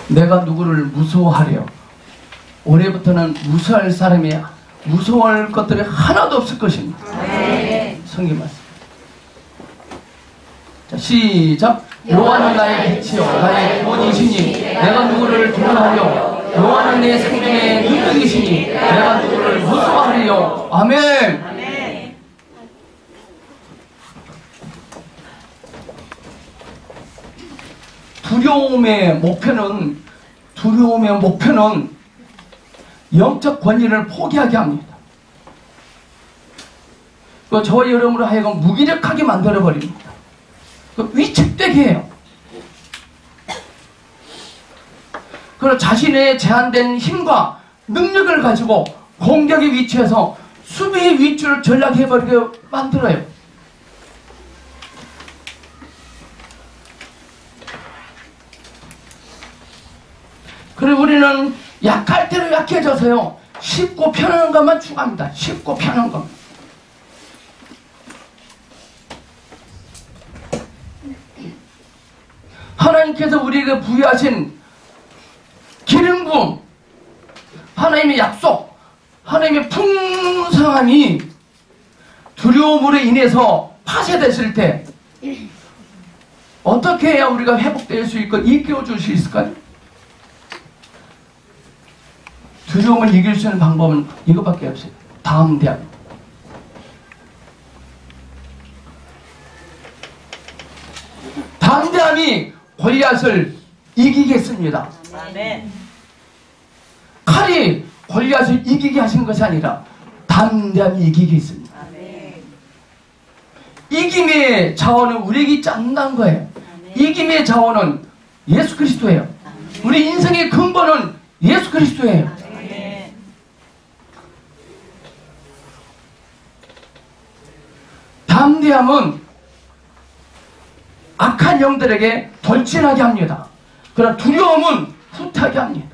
내가 누구를 무서워하려. 올해부터는 무서워할 사람이 무서워할 것들이 하나도 없을 것입니다. 성경 말씀. 자, 시작. 여호와는 나의 빛이요 나의 구원이시니 내가 누구를 두려워하려. 여호와는 내 생명의 능력이시니 내가 누구를 무서워하리요. 아멘. 두려움의 목표는 영적 권위를 포기하게 합니다. 저와 여러분을 하여금 무기력하게 만들어버립니다. 위축되게 해요. 그리고 자신의 제한된 힘과 능력을 가지고 공격의 위치에서 수비의 위치를 전락해버리게 만들어요. 그리고 우리는 약할 대로 약해져서요, 쉽고 편한 것만 추구합니다. 쉽고 편한 것. 하나님께서 우리에게 부여하신 기름 부음, 하나님의 약속, 하나님의 풍성함이 두려움으로 인해서 파쇄됐을 때 어떻게 해야 우리가 회복될 수 있고 일깨워 줄 수 있을까요? 두려움을 이길 수 있는 방법은 이것밖에 없어요. 담대함. 담대함이 골리앗을 이기겠습니다. 아멘. 칼이 골리앗을 이기게 하신 것이 아니라 담대함이 이기겠습니다. 아멘. 이김의 자원은 우리에게 있지 않는다는 거예요. 아멘. 이김의 자원은 예수 그리스도예요. 아멘. 우리 인생의 근본은 예수 그리스도예요. 아멘. 담대함은 악한 영들에게 돌진하게 합니다. 그러나 두려움은 후퇴하게 합니다.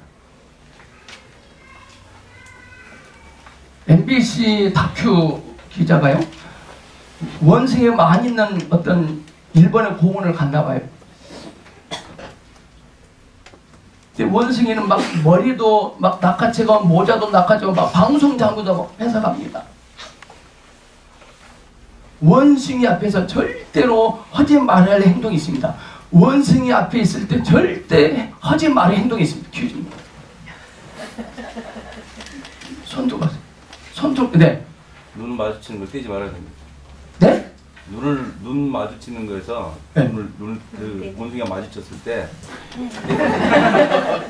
MBC 다큐 기자가요, 원숭이에 많이 있는 어떤 일본의 공원을 갔나 봐요. 근데 원숭이는 막 머리도 막 낚아채고 모자도 낚아채고 막 방송장구도 막 뺏어갑니다. 원숭이 앞에서 절대로 하지 말아야 할 행동이 있습니다. 원숭이 앞에 있을 때 절대 하지 말아야 할 행동이 있습니다. 퀴즈입니다. 손 들어가세요. 손 들어. 네. 눈 마주치는 걸 떼지 말아야 됩니다. 네? 눈 마주치는 거에서 네. 그 원숭이가 마주쳤을 때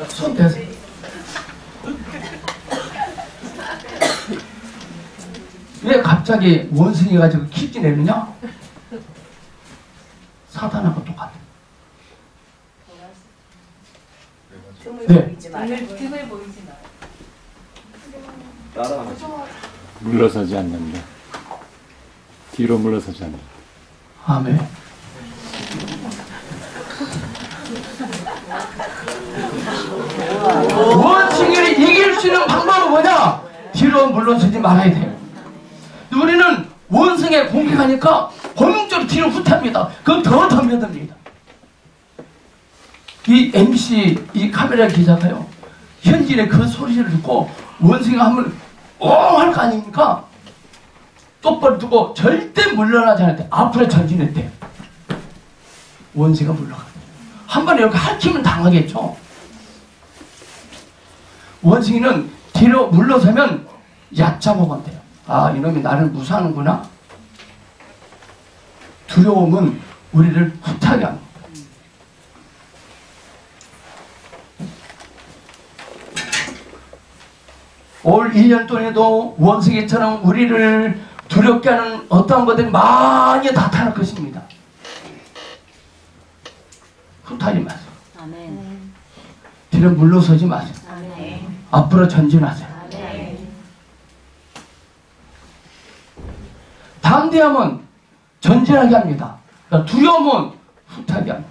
손 대세요. 왜 갑자기 원숭이 가지고 퀴즈 내느냐? 사단하고 똑같아. 네. 등을 보이지 마. 따라하죠. 물러서지 않는다. 뒤로 물러서지 않는다. 아멘. 원숭이를 이길 수 있는 방법은 뭐냐? 뒤로 물러서지 말아야 돼요. 우리는 원숭이에 공격하니까 본능적으로 뒤로 후퇴합니다. 그건 더 덤벼듭니다. 이 MC, 이 카메라 기자가요, 현진의 그 소리를 듣고 원숭이가 한번 옹 할 거 아닙니까? 똑바로 두고 절대 물러나지 않을 때 앞으로 전진했대요. 원숭이가 물러가요. 한 번에 이렇게 핥히면 당하겠죠. 원숭이는 뒤로 물러서면 얕잡아만 돼요. 아, 이놈이 나를 무사하는구나. 두려움은 우리를 후퇴하게 합니다. 올 1년 동안에도 원숭이처럼 우리를 두렵게 하는 어떠한 것들이 많이 나타날 것입니다. 후퇴하지 마세요. 아멘. 뒤로 물러서지 마세요. 아멘. 앞으로 전진하세요. 아멘. 담대함은 전진하게 합니다. 그러니까 두려움은 후퇴하게 합니다.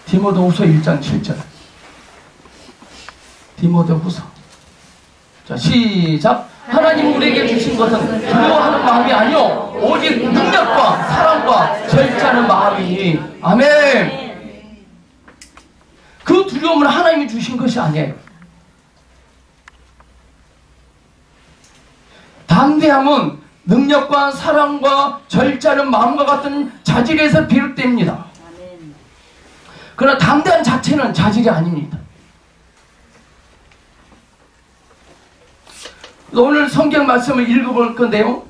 디모데후서 1장 7절. 디모데후서. 자, 시작. 하나님 우리에게 주신 것은 두려워하는 마음이 아니요 오직 능력과 사랑과 절제하는 마음이니. 아멘. 그 두려움은 하나님이 주신 것이 아니에요. 담대함은 능력과 사랑과 절제하는 마음과 같은 자질에서 비롯됩니다. 그러나 담대한 자체는 자질이 아닙니다. 오늘 성경 말씀을 읽어볼 건데요.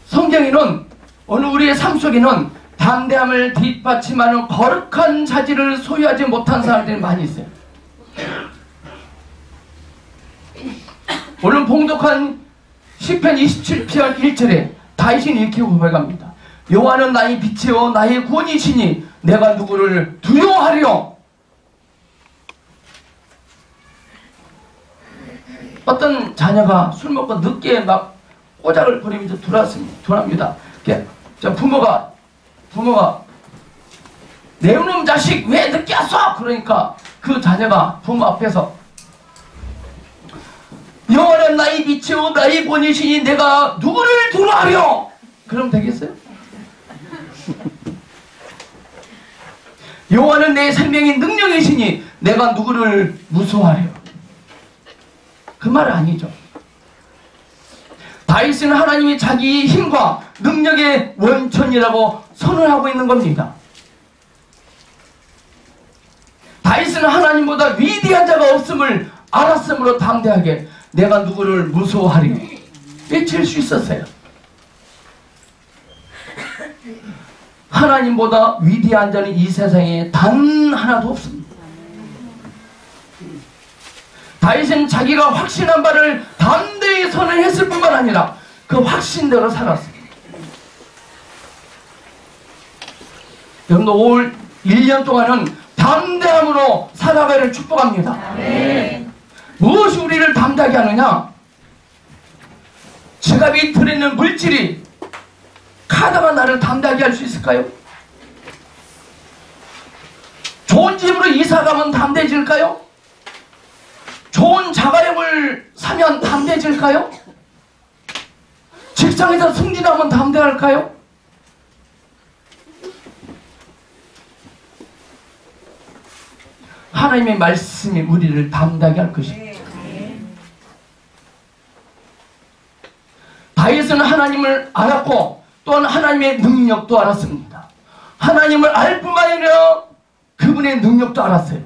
성경에는 어느 우리의 삶 속에는 담대함을 뒷받침하는 거룩한 자질을 소유하지 못한 사람들이 많이 있어요. 오늘 봉독한 시편 27편 1절에 다윗이 이렇게 고백합니다. 여호와는 나의 빛이요 나의 구원이시니 내가 누구를 두려워하리요. 어떤 자녀가 술 먹고 늦게 막 꼬작을 부리면서 들어갑니다. 부모가 내 놈 자식 왜 늦게 왔어? 그러니까 그 자녀가 부모 앞에서 여호와는 나의 빛이요 나의 구원이시니 내가 누구를 두려워하려? 그럼 되겠어요? 여호와는 내 생명의 능력이시니 내가 누구를 무서워하려? 그 말 아니죠. 다윗은 하나님이 자기 힘과 능력의 원천이라고 선언하고 있는 겁니다. 다윗은 하나님보다 위대한 자가 없음을 알았으므로 담대하게 내가 누구를 무서워하리 외칠 수 있었어요. 하나님보다 위대한 자는 이 세상에 단 하나도 없습니다. 다윗은 자기가 확신한 바를 담대히 선언했을 뿐만 아니라 그 확신대로 살았습니다. 여러분도 올 1년 동안은 담대함으로 살아가기를 축복합니다. 네. 무엇이 우리를 담대하게 하느냐? 지갑이 들어있는 물질이 카드가 나를 담대하게 할 수 있을까요? 좋은 집으로 이사가면 담대해질까요? 좋은 자가용을 사면 담대해질까요? 직장에서 승진하면 담대할까요? 하나님의 말씀이 우리를 담대하게 할 것입니다. 다윗은 하나님을 알았고 또한 하나님의 능력도 알았습니다. 하나님을 알 뿐만 아니라 그분의 능력도 알았어요.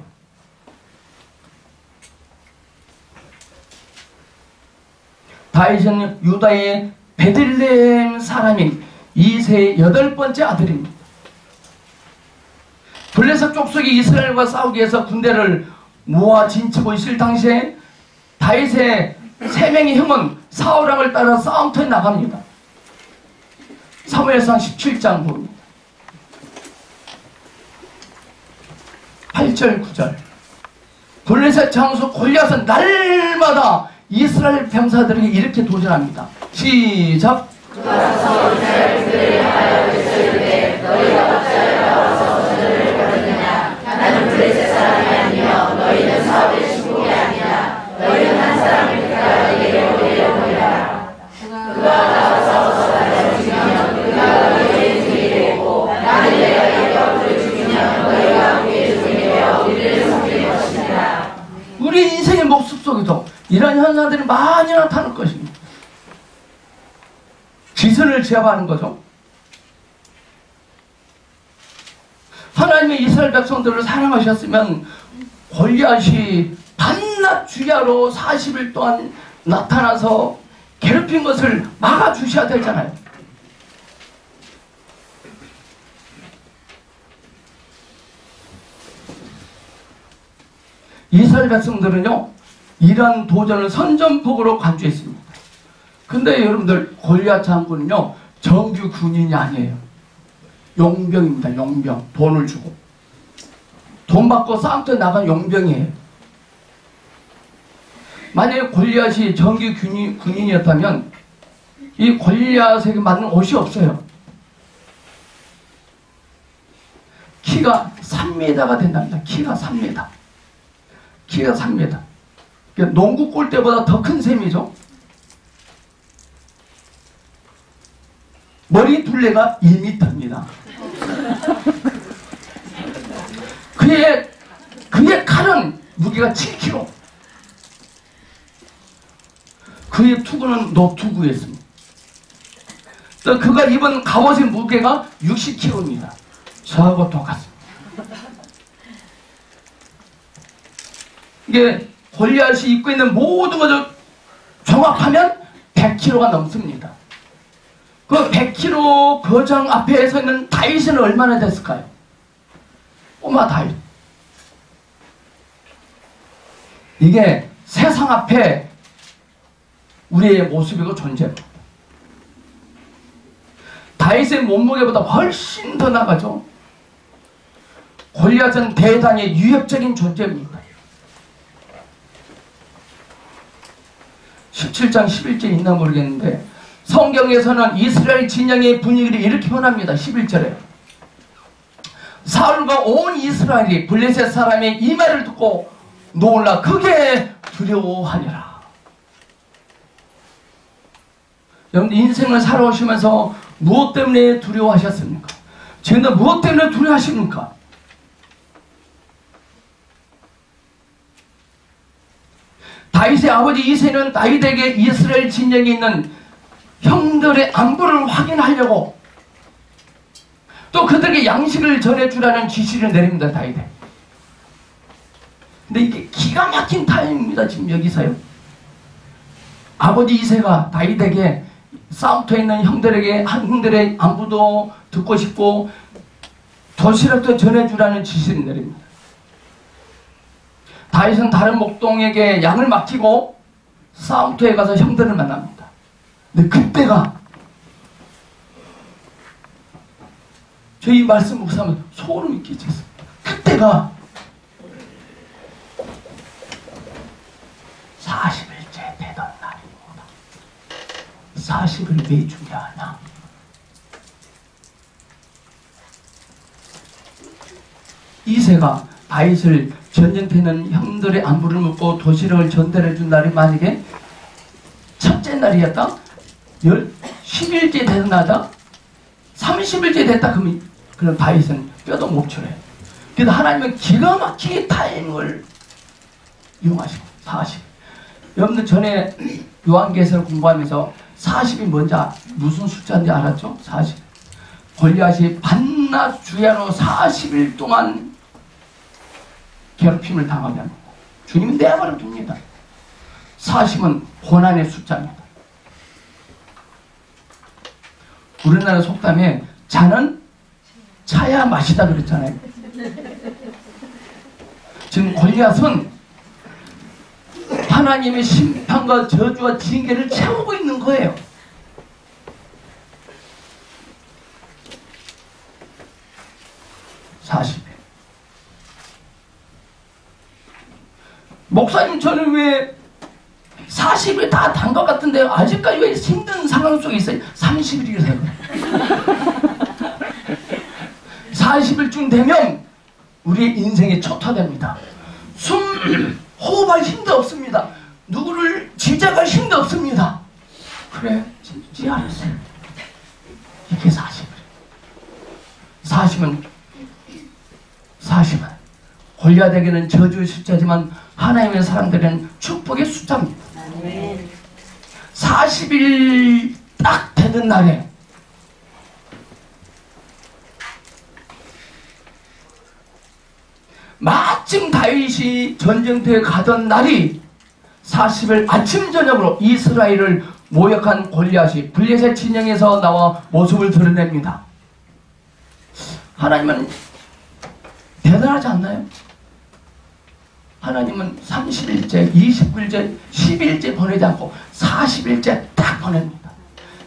다윗은 유다의 베들레헴 사람인 이새의 8번째 아들입니다. 블레셋 족속이 이스라엘과 싸우기 위해서 군대를 모아 진치고 있을 당시에 다윗의 3명의 형은 사울왕을 따라 싸움터에 나갑니다. 사무엘상 17장 봅니다. 8절 9절 블레셋 장수 골리앗은 날마다 이스라엘 병사들에게 이렇게 도전합니다. 시작. 나는 블레셋 사람이 아니며 너희는 사울의 신복이 아니라 너희는 한 사람을 그가 너희에게 보내려니라. 그가 나와 싸워서 나를 죽이면 그가 너희의 죽이 되고 나는 내가 이 뼈를 죽이면 너희가 우리의 죽이 되어 우리를 섬길 것이니라. 우리 인생의 모습 속에도 이런 현상들이 많이 나타날 것입니다. 지선을 제압하는 거죠. 하나님의 이스라엘 백성들을 사랑하셨으면 골리앗이 밤낮 주야로 40일 동안 나타나서 괴롭힌 것을 막아주셔야 되잖아요. 이스라엘 백성들은요 이러한 도전을 선전포고로 간주했습니다. 근데 여러분들 골리앗 장군은요 정규 군인이 아니에요. 용병입니다. 용병. 돈을 주고 돈 받고 싸움터에 나간 용병이에요. 만약에 골리앗이 정규 군인이었다면 이 골리앗에게 맞는 옷이 없어요. 키가 3m가 된답니다. 키가 3m. 키가 3m. 그러니까 농구 골대보다 더 큰 셈이죠. 머리 둘레가 2m입니다. 그의 무게가 7kg. 그의 투구는 노투구였습니다. 또 그가 입은 갑옷의 무게가 60kg입니다. 저하고 똑같습니다. 이게 골리앗이 입고 있는 모든 것을 종합하면 100kg가 넘습니다. 그 100kg 거장 앞에 서 있는 다윗은 얼마나 됐을까요? 꼬마 다윗. 이게 세상 앞에 우리의 모습이고 존재입니다. 다윗의 몸무게보다 훨씬 더 나가죠. 골리앗은 대단히 위협적인 존재입니다. 17장 11절 있나 모르겠는데 성경에서는 이스라엘 진영의 분위기를 이렇게 표현합니다. 11절에 사울과 온 이스라엘이 블레셋 사람의 이 말을 듣고 놀라 크게 두려워하니라. 여러분 인생을 살아오시면서 무엇 때문에 두려워하셨습니까? 지금도 무엇 때문에 두려워하십니까? 다윗의 아버지 이새는 다윗에게 이스라엘 진영에 있는 형들의 안부를 확인하려고 또 그들에게 양식을 전해주라는 지시를 내립니다. 다윗에. 근데 이게 기가 막힌 타임입니다. 지금 여기서요. 아버지 이새가 다윗에게 싸움터에 있는 형들의 안부도 듣고 싶고 도시락도 전해주라는 지시를 내립니다. 다윗은 다른 목동에게 양을 맡기고 싸움터에 가서 형들을 만납니다. 근데 그때가 저희 말씀 묵상하면 소름이 끼쳤어요. 그때가 40일째 되던 날입니다. 40을 왜 중요하냐? 이새가 다윗을 전쟁터에는 형들의 안부를 묻고 도시락을 전달해 준 날이 만약에 첫째 날이었다? 10일째 되던 날이다? 30일째 됐다? 그럼 다윗은 뼈도 목출해. 그래서 하나님은 기가 막히게 타임을 이용하시고 40. 여러분들 전에 요한계시를 공부하면서 40이 뭔지 무슨 숫자인지 알았죠? 40. 골리앗이 밤낮 주야로 40일 동안 괴롭힘을 당하게 합니다. 주님은 내버려 둡니다. 40은 고난의 숫자입니다. 우리나라 속담에 자는 차야 마시다 그랬잖아요. 지금 골리앗은 하나님의 심판과 저주와 징계를 채우고 있는 거예요. 목사님 저는 왜 40일 다 단 것 같은데 아직까지 왜 힘든 상황 속에 있어요? 30일이세요. 40일쯤 되면 우리의 인생이 초토화됩니다. 호흡할 힘도 없습니다. 누구를 지적할 힘도 없습니다. 그래, 진지 알았어요. 이게 40일. 40은 골리앗에게는 저주의 숫자지만 하나님의 사람들은 축복의 숫자입니다. 40일 딱 되는 날에 마침 다윗이 전쟁터에 가던 날이 40일 아침 저녁으로 이스라엘을 모욕한 골리앗이 블레셋 진영에서 나와 모습을 드러냅니다. 하나님은 대단하지 않나요? 하나님은 30일째, 29일째, 10일째 보내지 않고 40일째 딱 보냅니다.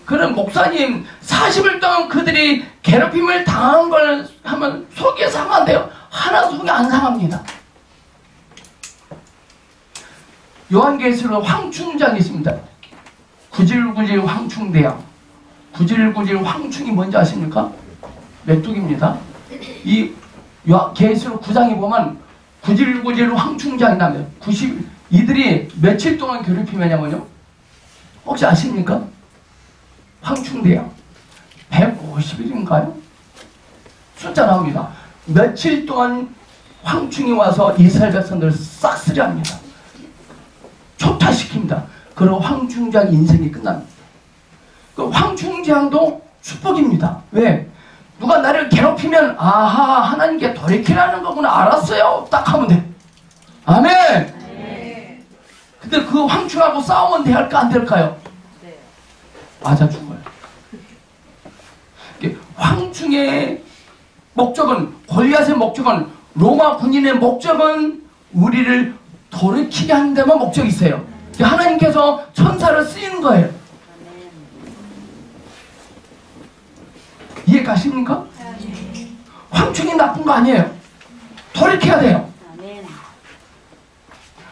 그럼 목사님 40일 동안 그들이 괴롭힘을 당한 걸 하면 속이 상한데요? 하나 속이 안 상합니다. 요한계시록 황충장이 있습니다. 구질구질 황충대왕. 구질구질 황충이 뭔지 아십니까? 메뚜기입니다. 이 계시록 9장에 보면 구질구질 황충장이 나면 이들이 며칠 동안 괴롭히냐면요. 혹시 아십니까? 황충대왕 150일인가요? 숫자 나옵니다. 며칠 동안 황충이 와서 이스라엘 백성들을 싹쓸이합니다. 초타시킵니다. 그리고 황충장 인생이 끝납니다. 그 황충장도 축복입니다. 왜? 누가 나를 괴롭히면 아하 하나님께 돌이키라는 거구나 알았어요. 딱 하면 돼. 아멘. 근데 그 황충하고 싸우면 될까 안 될까요? 맞아 죽어요. 황충의 목적은, 골리앗의 목적은, 로마 군인의 목적은 우리를 돌이키게 하는 데만 목적이 있어요. 하나님께서 천사를 쓰이는 거예요. 이해 가십니까? 황충이 나쁜 거 아니에요. 돌이켜야 돼요.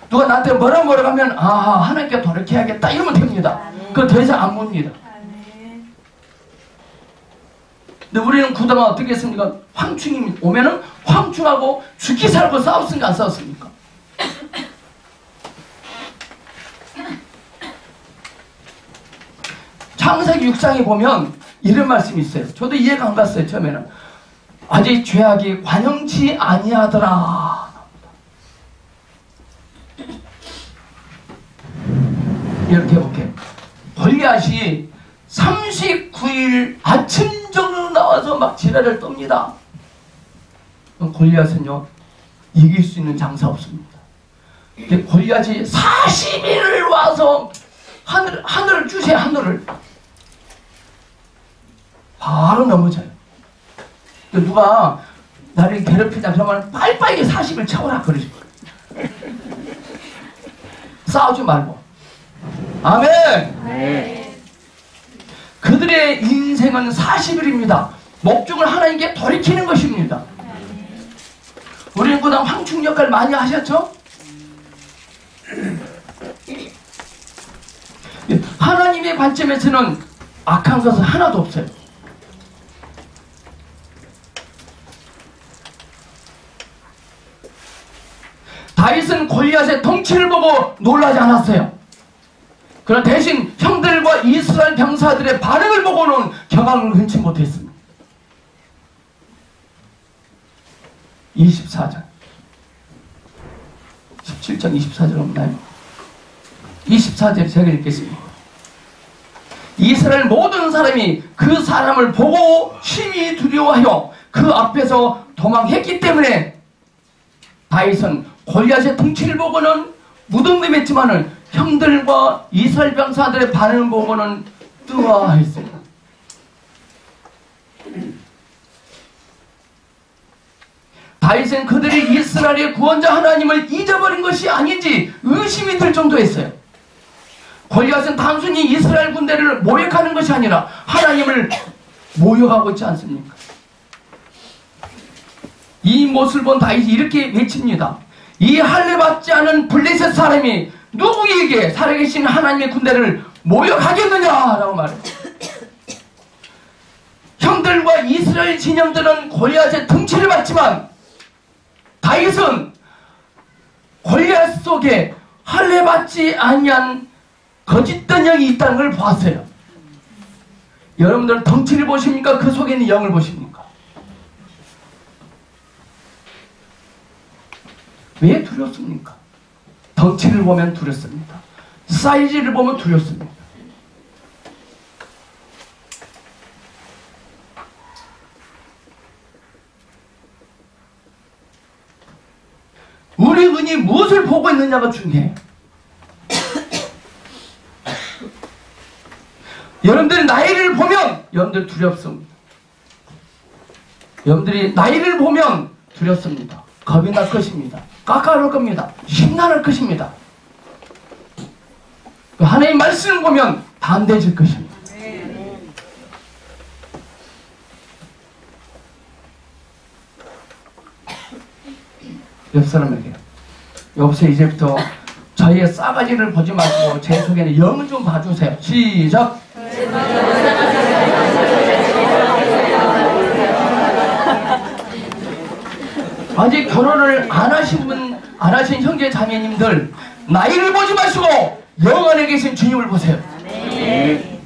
누가 나한테 뭐라 하면 아하 하나님께 돌이켜야겠다 이러면 됩니다. 그거 더 이상 안 묻니다. 근데 우리는 그동안 어떻게 했습니까? 황충이 오면은 황충하고 죽기 살고 싸웠습니까? 안 싸웠습니까? 창세기 6장에 보면 이런 말씀이 있어요. 저도 이해가 안 갔어요. 처음에는 아직 죄악이 관영치 아니하더라. 이렇게 볼게요. 골리앗이 39일 아침 정도 나와서 막 지랄을 떱니다. 골리앗은요 이길 수 있는 장사 없습니다. 근데 골리앗이 40일을 와서 하늘을 주세요. 하늘을 바로 넘어져요. 누가 나를 괴롭히자 그러면 빨리빨리 40일 채워라 그러지. 싸우지 말고. 아멘. 그들의 인생은 40일입니다. 목적을 하나님께 돌이키는 것입니다. 우리는 그다음 황충 역할 많이 하셨죠? 하나님의 관점에서는 악한 것은 하나도 없어요. 다윗은 골리앗의 덩치를 보고 놀라지 않았어요. 그러나 대신 형들과 이스라엘 병사들의 반응을 보고는 경악을 흔치 못했습니다. 24절 17장 24절 없나요? 24절 제가 읽겠습니다. 이스라엘 모든 사람이 그 사람을 보고 심히 두려워하여 그 앞에서 도망했기 때문에 다윗은 골리앗의 덩치를 보고는 무덤덤했지만은 형들과 이스라엘 병사들의 반응을 보고는 뜨아했어요. 다윗은 그들이 이스라엘의 구원자 하나님을 잊어버린 것이 아닌지 의심이 들 정도였어요. 골리앗은 단순히 이스라엘 군대를 모욕하는 것이 아니라 하나님을 모욕하고 있지 않습니까? 이 모습을 본 다윗이 이렇게 외칩니다. 이 할례받지 않은 블레셋 사람이 누구에게 살아계신 하나님의 군대를 모욕하겠느냐라고 말해요. 형들과 이스라엘 진영들은 골리앗의 덩치를 받지만 다윗은 골리앗 속에 할례받지 아니한 거짓된 영이 있다는 걸 봤어요. 여러분들은 덩치를 보십니까? 그 속에 있는 영을 보십니까? 왜 두렵습니까? 덩치를 보면 두렵습니다. 사이즈를 보면 두렵습니다. 우리 눈이 무엇을 보고 있느냐가 중요해요. 여러분들이 나이를 보면 여러분들 두렵습니다. 여러분들이 나이를 보면 두렵습니다. 겁이 날 것입니다. 깎아올 겁니다. 심란할 것입니다. 하나님의 말씀을 보면 담대해질 것입니다. 옆 사람에게 여보세요. 이제부터 저희의 싸가지를 보지 마시고 제 속에는 영을 좀 봐주세요. 시작. 아직 결혼을 안 하신 형제 자매님들 나이를 보지 마시고 영 안에 계신 주님을 보세요. 네.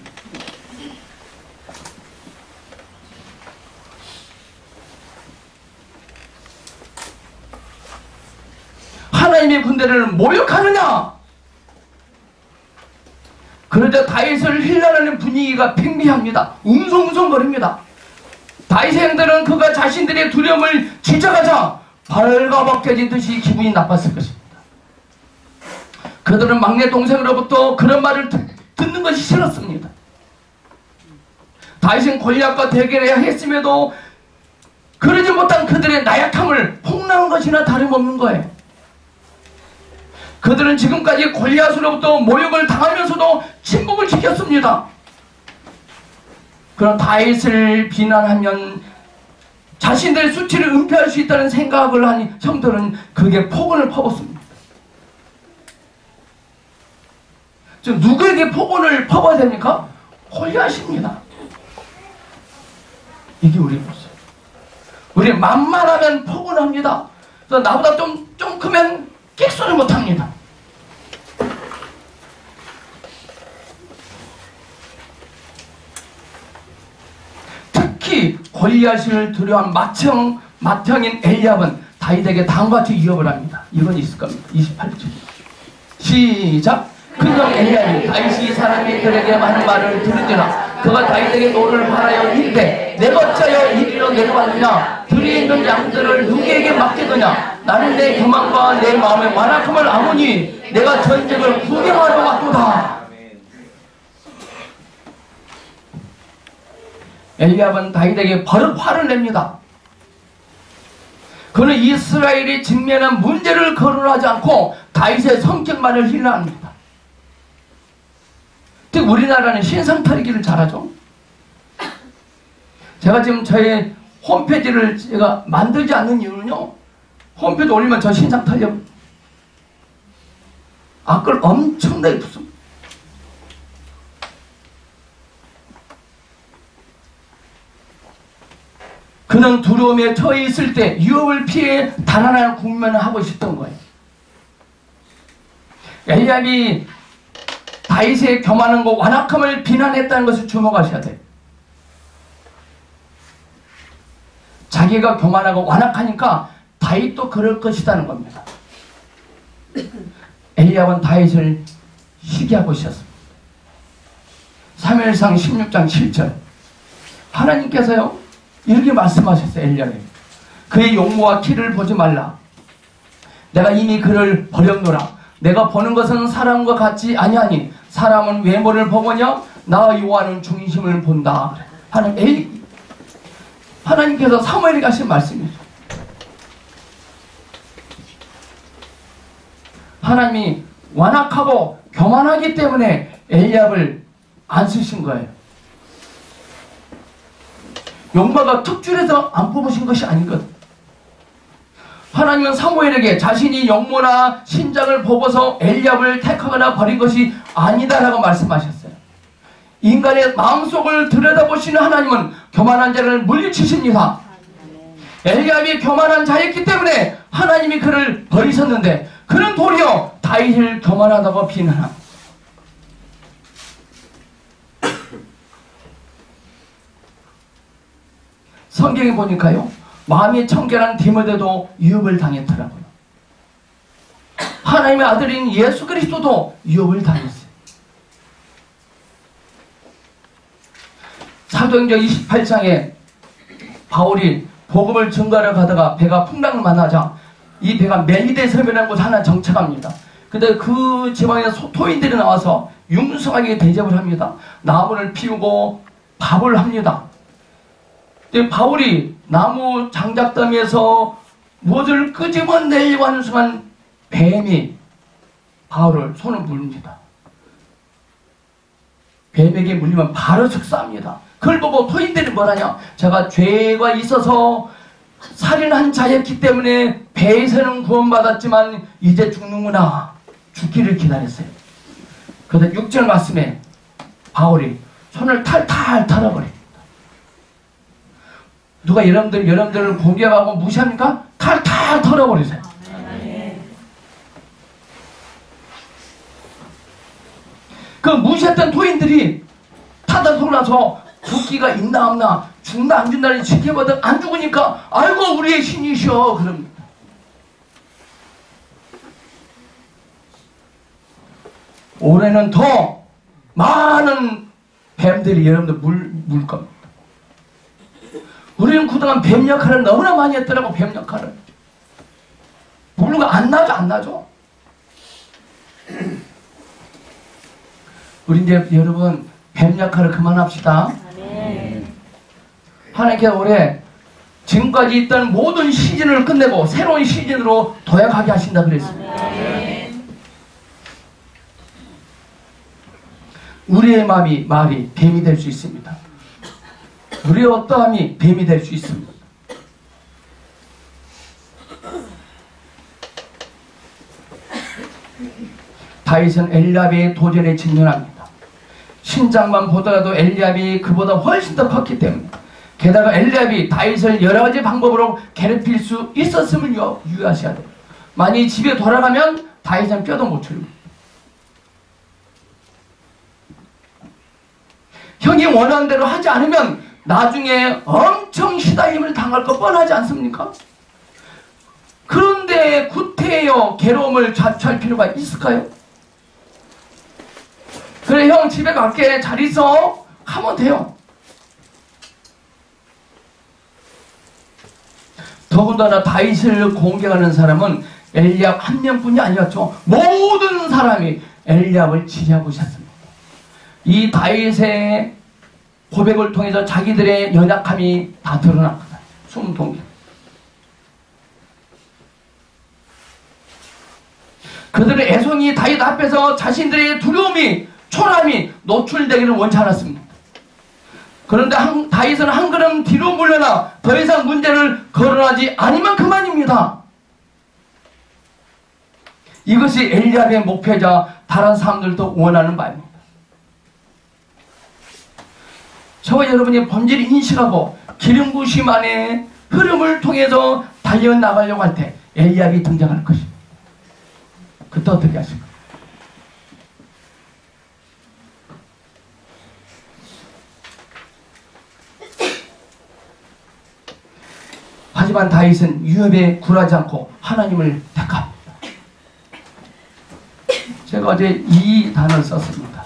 하나님의 군대를 모욕하느냐? 그러자 다윗을 힐난하는 분위기가 팽배합니다. 웅성웅성거립니다. 다윗의 형들은 그가 자신들의 두려움을 지적하자 발가벗겨진 듯이 기분이 나빴을 것입니다. 그들은 막내 동생으로부터 그런 말을 듣는 것이 싫었습니다. 다윗은 골리앗과 대결해야 했음에도 그러지 못한 그들의 나약함을 폭로한 것이나 다름없는 거예요. 그들은 지금까지 골리앗으로부터 모욕을 당하면서도 침묵을 지켰습니다. 그럼 다윗을 비난하면 자신들의 수치를 은폐할 수 있다는 생각을 하니 형들은 그게 폭언을 퍼붓습니다. 즉 누구에게 폭언을 퍼부어야 됩니까? 골리앗입니다. 이게 우리 모습. 우리 만만하면 폭언합니다. 그래서 나보다 좀 크면 끽소리 못합니다. 특히 골리앗을 두려워한 맏형인 엘리압은 다윗에게 다음과 같이 위협을 합니다. 이건 있을 겁니다. 28절 시작. 그형 엘리압이 다윗이 사람이 그에게 하는 말을 들은지라 그가 다윗에게 노를 바라여 이르되 내가 어찌하여 이리로 내려왔느냐 들에 있는 양들을 누구에게 맡기느냐 나는 내 교만과 내 마음의 완악함을 아무니 내가 전쟁을 구경하러 왔도다. 엘리압은 다윗에게 버릇 화를 냅니다. 그는 이스라엘이 직면한 문제를 거론하지 않고 다윗의 성격만을 힐난합니다. 특히 우리나라는 신상탈기를 잘하죠. 제가 지금 저의 홈페이지를 제가 만들지 않는 이유는요, 홈페이지 올리면 저 신상탈력 악글 엄청나게 붙습니다. 그는 두려움에 처해 있을 때 유업을 피해 달아나는 국면을 하고 싶던 거예요. 엘리압이 다윗의 교만함과 완악함을 비난했다는 것을 주목하셔야 돼요. 자기가 교만하고 완악하니까 다윗도 그럴 것이라는 겁니다. 엘리압은 다윗을 시기하고 있었습니다. 사무엘상 16장 7절 하나님께서요 이렇게 말씀하셨어요. 엘리압에게 그의 용모와 키를 보지 말라. 내가 이미 그를 버렸노라. 내가 보는 것은 사람과 같지 아니하니 사람은 외모를 보거냐 나 여호와는 중심을 본다. 하나님께서 사무엘에게 하신 말씀이죠. 하나님이 완악하고 교만하기 때문에 엘리압을 안 쓰신 거예요. 용모가 특출해서 안 뽑으신 것이 아니거든. 하나님은 사무엘에게 자신이 용모나 신장을 보고서 엘리압을 택하거나 버린 것이 아니다라고 말씀하셨어요. 인간의 마음속을 들여다보시는 하나님은 교만한 자를 물리치십니다. 엘리압이 교만한 자였기 때문에 하나님이 그를 버리셨는데 그는 도리어 다윗을 교만하다고 비난합니다. 성경에 보니까요 마음이 청결한 디모데도 유업을 당했더라고요. 하나님의 아들인 예수 그리스도도 유업을 당했어요. 사도행전 28장에 바울이 복음을 증거하러 가다가 배가 풍랑을 만나자 이 배가 멜리데 섬이라는 곳 하나 정착합니다. 근데 그 지방에 토인들이 나와서 융숭하게 대접을 합니다. 나무를 피우고 밥을 합니다. 근데 바울이 나무 장작담에서 무엇을 끄집어내려고 하는 순간 뱀이 바울을 손을 물립니다. 뱀에게 물리면 바로 즉사합니다. 그걸 보고 토인들이 뭐라냐? 제가 죄가 있어서 살인한 자였기 때문에 배에서는 구원받았지만 이제 죽는구나. 죽기를 기다렸어요. 그런데 6절 말씀에 바울이 손을 탈탈 털어버립니다. 누가 여러분들을 공격하고 무시합니까? 탈탈 털어버리세요. 그 무시했던 토인들이 타다 돌아서 죽기가 있나 없나 죽나 안 죽나를 지켜보다 안 죽으니까 아이고 우리의 신이시여 그럽니다. 올해는 더 많은 뱀들이 여러분들 물 겁니다. 우리는 그동안 뱀 역할을 너무나 많이 했더라고. 뱀 역할을. 물가 안 나죠, 안 나죠. 우리 이제 여러분 뱀 역할을 그만합시다. 하나님께서 올해 지금까지 있던 모든 시즌을 끝내고 새로운 시즌으로 도약하게 하신다 그랬습니다. 우리의 말이 뱀이 될 수 있습니다. 우리의 어떠함이 뱀이 될 수 있습니다. 다윗은 엘리압의 도전에 직면합니다. 신장만 보더라도 엘리압이 그보다 훨씬 더 컸기 때문에, 게다가 엘리압이 다윗을 여러 가지 방법으로 괴롭힐 수 있었음을 유의하셔야 돼요. 만약 집에 돌아가면 다윗은 뼈도 못 추립니다. 형이 원하는 대로 하지 않으면 나중에 엄청 시다임을 당할 거 뻔하지 않습니까? 그런데 구태여 괴로움을 자초할 필요가 있을까요? 그래, 형 집에 갈게, 잘 있어 하면 돼요. 더군다나 다윗을 공격하는 사람은 엘리압 한 명뿐이 아니었죠. 모든 사람이 엘리압을 지지하고 있었습니다. 이 다윗의 고백을 통해서 자기들의 연약함이 다 드러났거든요. 숨통기. 그들의 애송이 다윗 앞에서 자신들의 두려움이, 초라함이 노출되기를 원치 않았습니다. 그런데 다윗은 한 걸음 뒤로 물러나 더 이상 문제를 거론하지 않으면 그만입니다. 이것이 엘리압의 목표이자 다른 사람들도 원하는 바입니다. 저와 여러분이 본질을 인식하고 기름 부심 안에 흐름을 통해서 달려나가려고 할 때 엘리압이 등장할 것입니다. 그때 어떻게 하실까요? 하지만 다윗은 위협에 굴하지 않고 하나님을 택합니다. 제가 어제 이 단어를 썼습니다.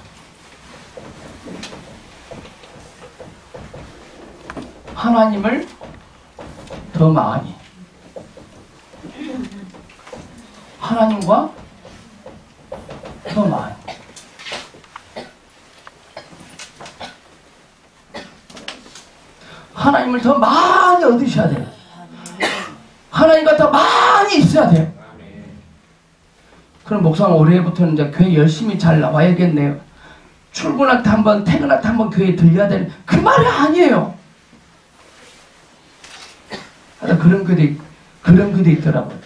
하나님을 더 많이, 하나님과 더 많이. 하나님을 더 많이 얻으셔야 돼요. 하나님과 더 많이 있어야 돼요. 그럼 목사님 올해부터는 이제 교회 열심히 잘 나와야겠네요. 출근할 때 한 번, 퇴근할 때 한 번 교회에 들려야 되는, 그 말이 아니에요. 그런 글이 있더라고요.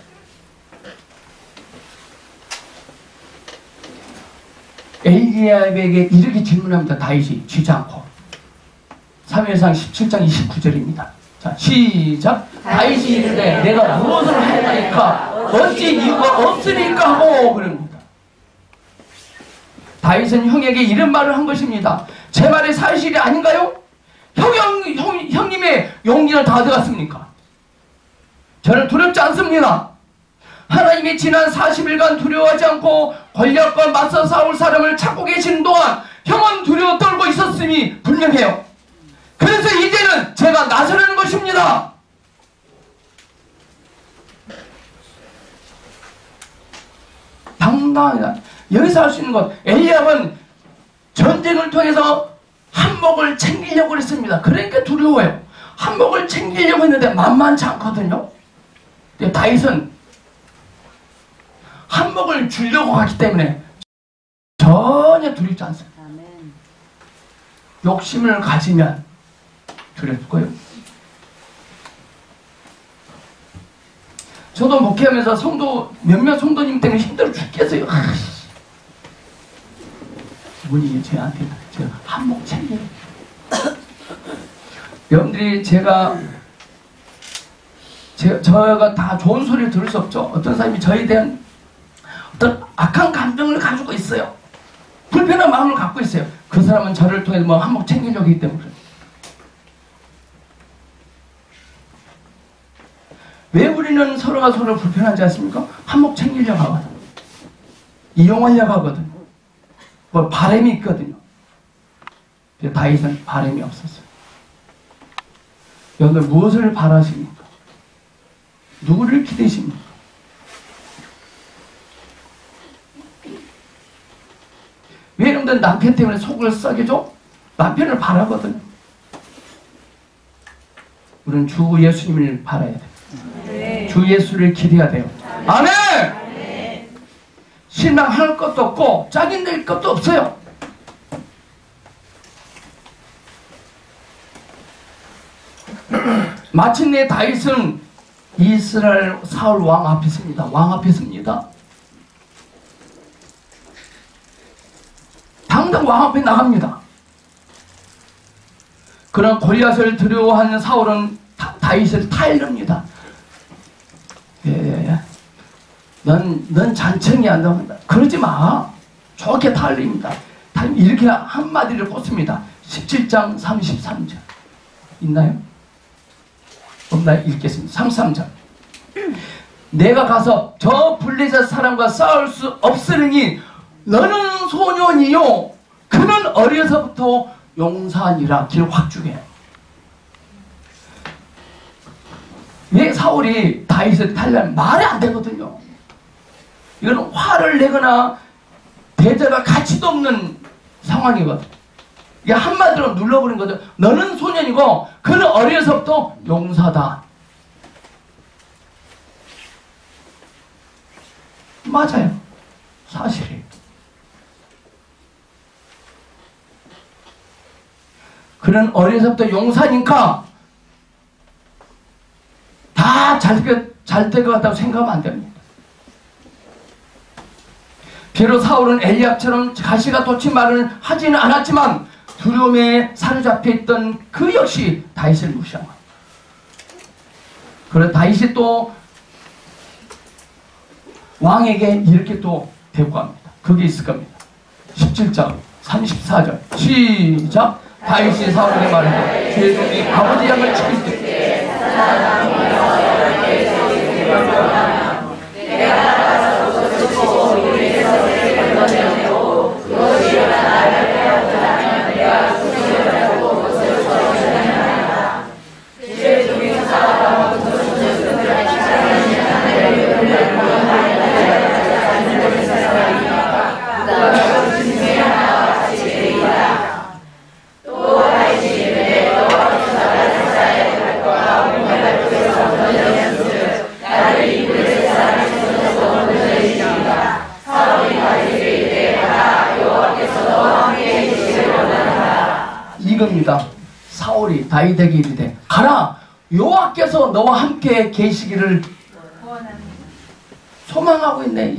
엘리압에게 이렇게 질문합니다. 다윗이 쥐지 않고. 사무엘상 17장 29절입니다. 자, 시작. 다윗이 이르되 내가 무엇을 하였나이까 어찌 이유가 없으니까 하고 그럽니다. 다윗은 형에게 이런 말을 한 것입니다. 제 말이 사실이 아닌가요? 형님의 용기는 다 어디갔습니까? 저는 두렵지 않습니다. 하나님이 지난 40일간 두려워하지 않고 권력과 맞서 싸울 사람을 찾고 계시는 동안 형은 두려워 떨고 있었음이 분명해요. 그래서 이제는 제가 나서는 것입니다. 당당하다. 여기서 할 수 있는 것, 엘리압은 전쟁을 통해서 한몫을 챙기려고 했습니다. 그러니까 두려워요. 한몫을 챙기려고 했는데 만만치 않거든요. 다윗은 한몫을 주려고 하기 때문에 전혀 두렵지 않습니다. 욕심을 가지면 두렵고요. 저도 목회하면서 몇몇 성도님 때문에 힘들어 죽겠어요. 분이 저한테 제가 한몫 챙겨요. 여러분들이 저가 다 좋은 소리를 들을 수 없죠. 어떤 사람이 저에 대한 어떤 악한 감정을 가지고 있어요. 불편한 마음을 갖고 있어요. 그 사람은 저를 통해 뭐 한몫 챙기려고 하기 때문에. 왜 우리는 서로가 서로 불편하지 않습니까? 한몫 챙기려고 하거든. 이용하려고 하거든. 뭐 바람이 있거든요. 다윗은 바람이 없었어요. 여러분들 무엇을 바라십니까? 누구를 기대십니까? 왜 여러분들 남편 때문에 속을 썩여 줘? 남편을 바라거든요. 우리는 주 예수님을 바라야 돼요. 네. 주 예수를 기대해야 돼요. 아멘! 아멘! 실망할 것도 없고 짜증낼 것도 없어요. 마침내 다윗은 이스라엘 사울 왕 앞에 섭니다. 왕 앞에 섭니다. 당당 왕 앞에 나갑니다. 그런 골리앗을 두려워하는 사울은 다윗을 타일릅니다. 넌 잔챙이야. 그러지 마. 좋게 타일립니다. 이렇게 한마디를 꽂습니다. 17장 33절 있나요? 없나요? 읽겠습니다. 33절. 내가 가서 저 블레셋 사람과 싸울 수 없으니 너는 소년이요 그는 어려서부터 용사니라. 길 확 주게. 왜 사울이 다윗을 타려면 말이 안 되거든요. 이거는 화를 내거나 대자가 가치도 없는 상황이거든. 이게 한마디로 눌러버린 거죠. 너는 소년이고 그는 어려서부터 용사다. 맞아요. 사실이에요. 그는 어려서부터 용사니까 다 잘 될 것 같다고 생각하면 안 됩니다. 비록 사울은 엘리압처럼 가시가 돋친 말을 하지는 않았지만 두려움에 사로잡혀 있던 그 역시 다윗을 무시한 겁니다. 그래서 다윗이 또 왕에게 이렇게 또 대꾸합니다. 그게 있을 겁니다. 17장 34절 시작. 다윗이 사울에게 말하되 제 종이 아버지 양을 지킬 때 이겁니다. 사울이 다윗에게 이르되 가라 여호와께서 너와 함께 계시기를 소망하고 있네.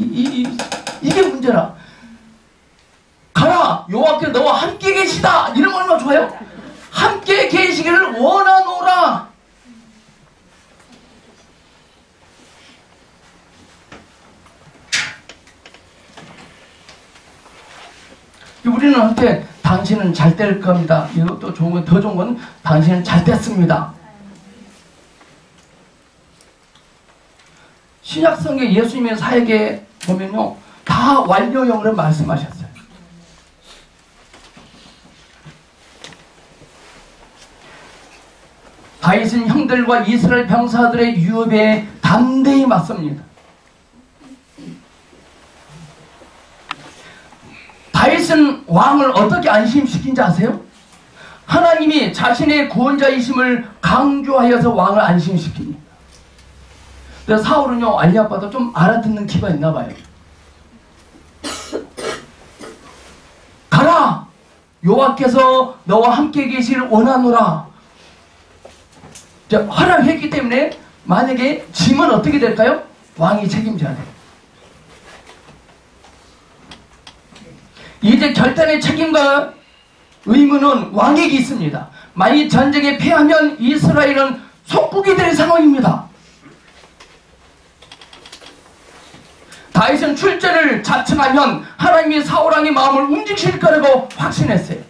이게 문제라. 가라 여호와께서 너와 함께 계시다. 이런 거 얼마나 좋아요? 함께 계시기를 원하노라. 우리는 한테 당신은 잘 될 겁니다. 이것도 좋은 건, 더 좋은 건 당신은 잘 됐습니다. 신약성경 예수님의 사역에 보면요, 다 완료형으로 말씀하셨어요. 다윗은 형들과 이스라엘 병사들의 유업에 담대히 맞섭니다. 다윗은 왕을 어떻게 안심시킨지 아세요? 하나님이 자신의 구원자이심을 강조하여서 왕을 안심시킵니다. 그래서 사울은요, 알리아빠도 좀 알아듣는 기가 있나 봐요. 가라! 여호와께서 너와 함께 계시길 원하노라. 허락했기 때문에 만약에 짐은 어떻게 될까요? 왕이 책임져야 돼요. 이제 결단의 책임과 의무는 왕에게 있습니다. 만일 전쟁에 패하면 이스라엘은 속국이 될 상황입니다. 다윗은 출전을 자청하면 하나님이 사울왕의 마음을 움직일 거라고 확신했어요.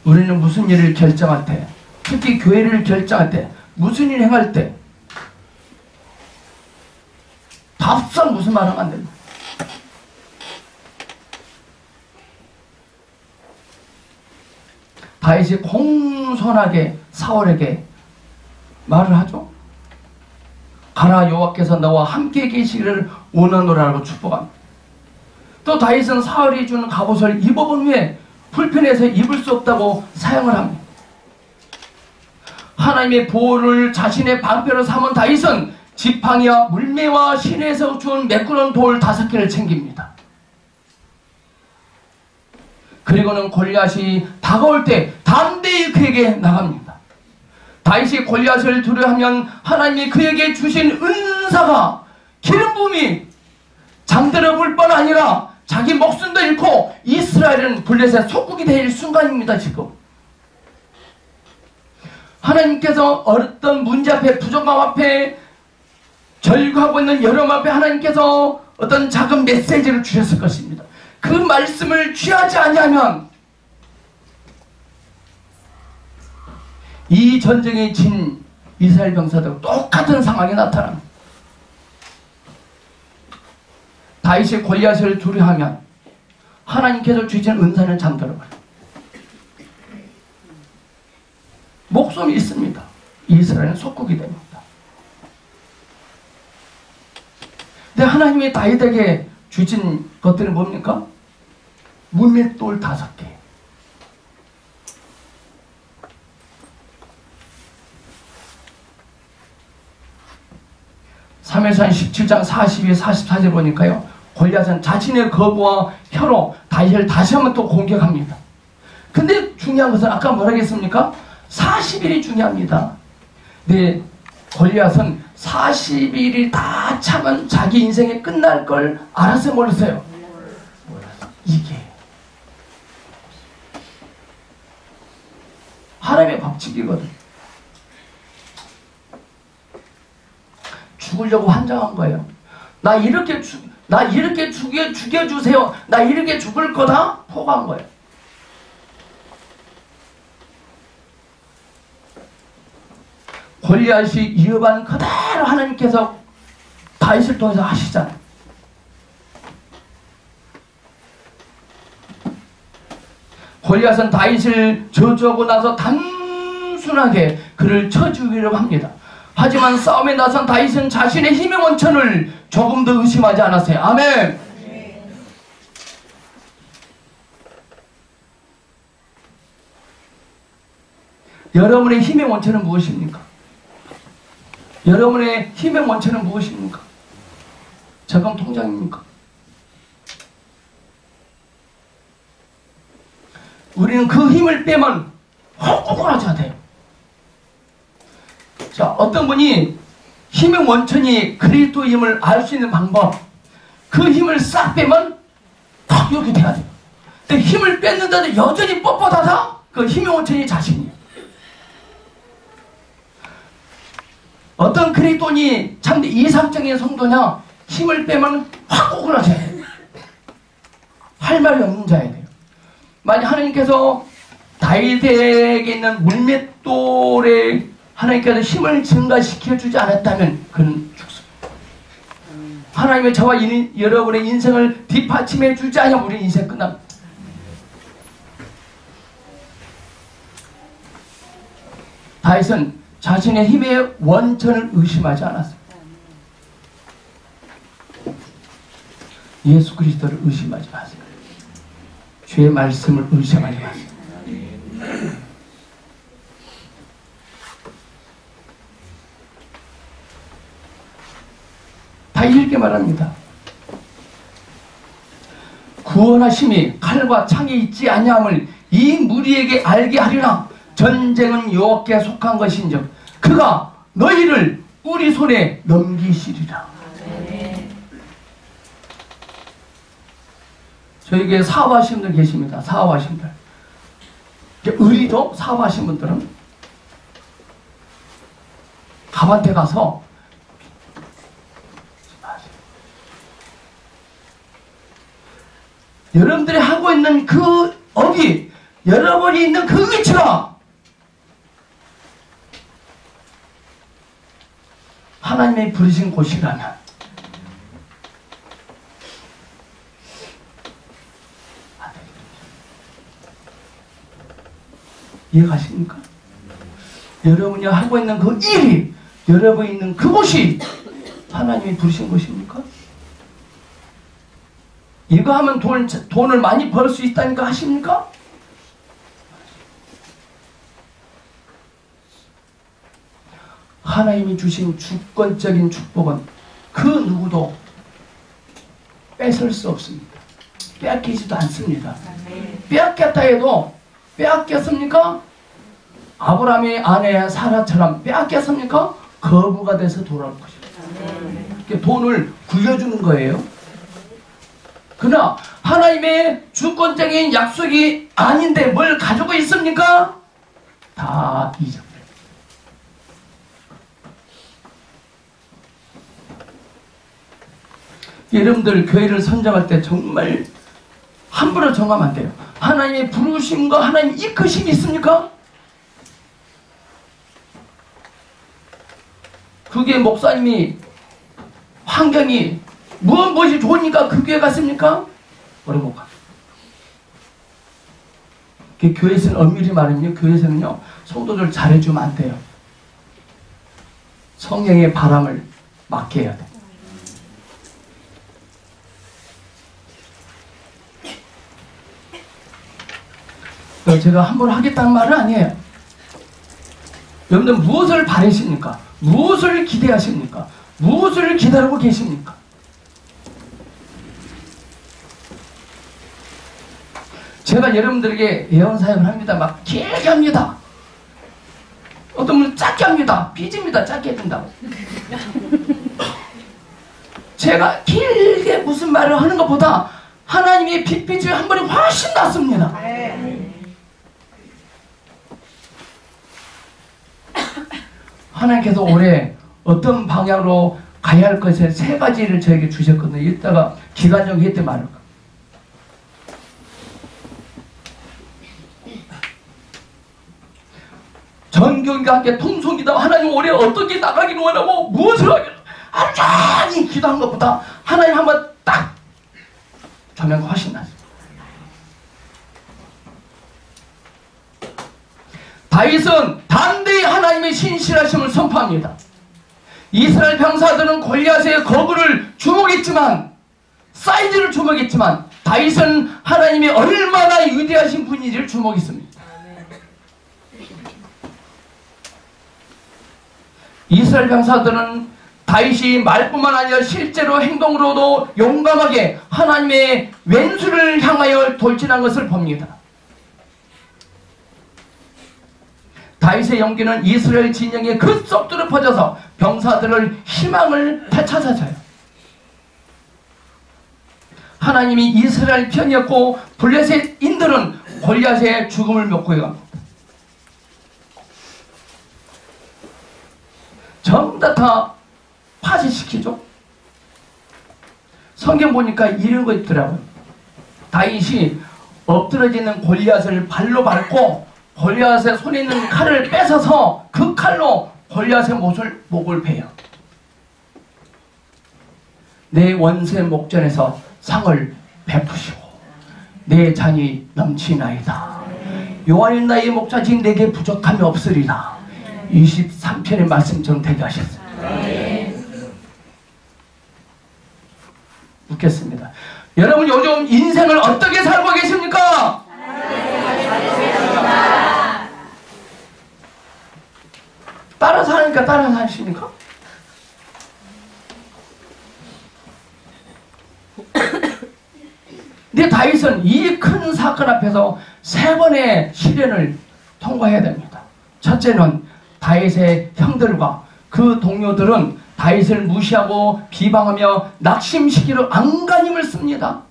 우리는 무슨 일을 결정할 때, 특히 교회를 결정할 때, 무슨 일 행할 때 답상 무슨 말 하면 안 됩니다. 다윗이 공손하게 사울에게 말을 하죠. 가라, 여호와께서 너와 함께 계시기를 원하노라고 축복합니다. 또 다윗은 사울이 주는 갑옷을 입어본 후에 불편해서 입을 수 없다고 사용을 합니다. 하나님의 보호를 자신의 방패로 삼은 다윗은 지팡이와 물매와 시내에서 주운 매끄러운 돌 5개를 챙깁니다. 그리고는 골리앗이 다가올 때 담대히 그에게 나갑니다. 다윗이 골리앗을 두려워하면 하나님이 그에게 주신 은사가, 기름 부음이 잠들어 볼 뿐 아니라 자기 목숨도 잃고 이스라엘은 블레셋의 속국이 될 순간입니다. 지금 하나님께서 어떤 문제 앞에, 부족함 앞에, 절규하고 있는 여러분 앞에 하나님께서 어떤 작은 메시지를 주셨을 것입니다. 그 말씀을 취하지 아니하면 이 전쟁에 진 이스라엘 병사들 똑같은 상황이 나타납니다. 다윗이 골리앗을 두려워하면 하나님께서 주신 은사는 잠들어버려요. 목숨이 있습니다. 이스라엘은 속국이 됩니다. 근데 하나님이 다윗에게 주신 것들은 뭡니까? 물맷돌 5개. 사무엘상 17장 42, 44절 보니까요, 골리앗은 자신의 거부와 혀로 다윗을 다시 한번 또 공격합니다. 근데 중요한 것은 아까 뭐라 했습니까? 40일이 중요합니다. 네, 골리앗은 40일이 다 참은 자기 인생이 끝날 걸 알았어요, 몰랐어요? 이게 하나님의 법칙이거든. 죽으려고 환장한 거예요. 나 이렇게 죽여주세요. 나 이렇게 죽을 거다? 포기한 거예요. 골리앗이 이어반 그대로 하나님께서 다윗을 통해서 하시잖아요. 골리앗은 다윗을 저주하고 나서 단순하게 그를 쳐 죽이려고 합니다. 하지만 싸움에 나선 다윗은 자신의 힘의 원천을 조금 더 의심하지 않았어요. 아멘. 여러분의 힘의 원천은 무엇입니까? 여러분의 힘의 원천은 무엇입니까? 자금 통장입니까? 우리는 그 힘을 빼면 헛구분하지 돼요. 자, 어떤 분이 힘의 원천이 그리스도의 힘을 알 수 있는 방법, 그 힘을 싹 빼면 탁 이렇게 돼야 돼요. 근데 힘을 뺐는데도 여전히 뻣뻣하다? 그 힘의 원천이 자신이에요. 어떤 그리스도인이 참 이상적인 성도냐? 힘을 빼면 확 꼬꾸라져야 돼요. 할 말이 없는 자야 돼요. 만약 하나님께서 다윗에게 있는 물맷돌에 하나님께서 힘을 증가시켜주지 않았다면 그는 죽습니다. 하나님의 저와 여러분의 인생을 뒷받침해 주지 않으면 우리 인생 끝납니다. 다윗은 자신의 힘의 원천을 의심하지 않았습니다. 예수 그리스도를 의심하지 마세요. 주의 말씀을 의심하지 마세요. 다 이렇게 말합니다. 구원하심이 칼과 창이 있지 아니함을 이 무리에게 알게 하리라. 전쟁은 여호와께 속한 것인즉 그가 너희를 우리 손에 넘기시리라. 저에게 사업하신 분들 계십니다. 사업하신 분들. 의리도 사업하신 분들은 갑한테 가서 여러분들이 하고 있는 그 업이 여러분이 있는 그 위치가 하나님의 부르신 곳이라면 이해가십니까? 여러분이 하고 있는 그 일이, 여러분이 있는 그곳이 하나님이 부르신 곳입니까? 이거 하면 돈을 많이 벌 수 있다니까 하십니까? 하나님이 주신 주권적인 축복은 그 누구도 뺏을 수 없습니다. 빼앗기지도 않습니다. 빼앗겼다 해도 빼앗겼습니까? 아브라함의 아내 사라처럼 빼앗겼습니까? 거부가 돼서 돌아올 것입니다. 돈을 굴려주는 거예요. 그러나 하나님의 주권적인 약속이 아닌데 뭘 가지고 있습니까? 다 잊어버려요. 여러분들 교회를 선정할 때 정말 함부로 정하면 안 돼요. 하나님의 부르심과 하나님의 이끄심이 있습니까? 그게 목사님이 환경이 무엇이 좋으니까 그 교회 갔습니까? 어려못 가. 교회에서는 엄밀히 말하면 교회에서는요 성도들 잘해주면 안 돼요. 성령의 바람을 맡게 해야 돼. 제가 함부로 하겠다는 말은 아니에요. 여러분들 무엇을 바라십니까? 무엇을 기대하십니까? 무엇을 기다리고 계십니까? 제가 여러분들에게 예언 사역을 합니다. 막 길게 합니다. 어떤 분은 짧게 합니다. 삐집니다. 짧게 해준다고. 제가 길게 무슨 말을 하는 것보다 하나님의 빗빛이 한 번에 훨씬 낫습니다. 하나님께서 올해 어떤 방향으로 가야 할 것에 세 가지를 저에게 주셨거든요. 이따가 기간적으로 했대 말할까. 전경과 함께 통성기도 하나님 올해 어떻게 나가기를 원하고 무엇을 하기를 완전히 기도한 것보다 하나님 한번 딱 조명가 훨씬 낫습니다. 다윗은 단대히 하나님의 신실하심을 선포합니다. 이스라엘 병사들은 골리앗의 거부를 주목했지만 사이즈를 주목했지만 다윗은 하나님이 얼마나 위대하신 분인지를 주목했습니다. 이스라엘 병사들은 다윗이 말뿐만 아니라 실제로 행동으로도 용감하게 하나님의 왼수를 향하여 돌진한 것을 봅니다. 다윗의 용기는 이스라엘 진영에 그 속도로 퍼져서 병사들을 희망을 되찾아줘요. 하나님이 이스라엘 편이었고 블레셋인들은 골리앗의 죽음을 멱고 갑니다. 전부 다 파쇄시키죠. 성경 보니까 이런 거 있더라고요. 다윗이 엎드러지는 골리앗을 발로 밟고 골리앗의 손에 있는 칼을 뺏어서 그 칼로 골리앗의 목을 베요. 내 원수의 목전에서 상을 베푸시고 내 잔이 넘치나이다. 요한인 나의 목자지 내게 부족함이 없으리라. 23편의 말씀처럼 되게 하셨어요. 묻겠습니다. 여러분 요즘 인생을 어떻게 살고 계십니까? 따라 사니까 따라 사십니까? 근데 다윗은 이 큰 사건 앞에서 세 번의 시련을 통과해야 됩니다. 첫째는 다윗의 형들과 그 동료들은 다윗을 무시하고 비방하며 낙심시키려 안간힘을 씁니다.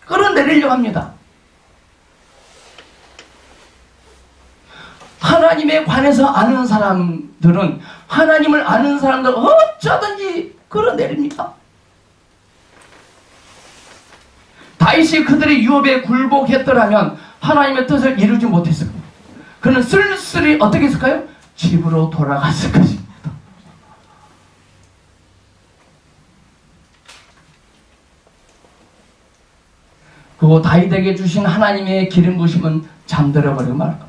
끌어내리려고 합니다. 하나님에 관해서 아는 사람들은 하나님을 아는 사람들 어쩌든지 끌어내립니다. 다윗이 그들의 유혹에 굴복했더라면 하나님의 뜻을 이루지 못했을 겁니다. 그는 쓸쓸히 어떻게 했을까요? 집으로 돌아갔을 것입니다. 그리고 다윗에게 주신 하나님의 기름 부심은 잠들어 버리고 말 겁니다.